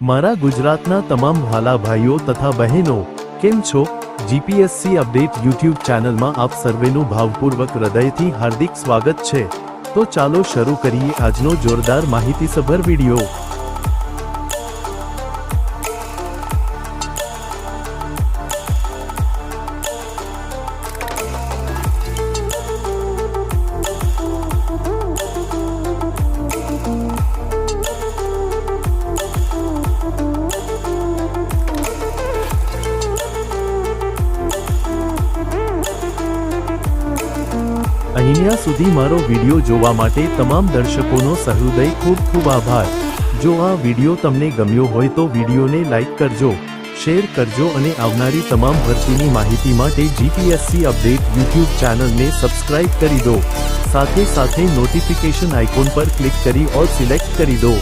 મારા ગુજરાતના તમામ ભાલા ભાઈઓ તથા બહેનો કેમ છો? જીપીએસસી અપડેટ યુટ્યુબ ચેનલમાં આપ સર્વેનું ભાવપૂર્વક હૃદયથી હાર્દિક સ્વાગત છે। તો ચાલો શરૂ કરીએ આજનો જોરદાર માહિતીસભર વિડિયો। અહીંયા સુધી મારો વિડિયો જોવા માટે તમામ દર્શકોનો સહૃદય ખૂબ ખૂબ આભાર। જો આ વિડિયો તમને ગમ્યો હોય તો વિડિયોને લાઈક કરજો, શેર કરજો અને આવનારી તમામ ભરતીની માહિતી માટે જીપીએસસી અપડેટ યુટ્યુબ ચેનલને સબસ્ક્રાઇબ કરી દો। સાથે સાથે નોટિફિકેશન આઇકોન પર ક્લિક કરી ઓલ સિલેક્ટ કરી દો।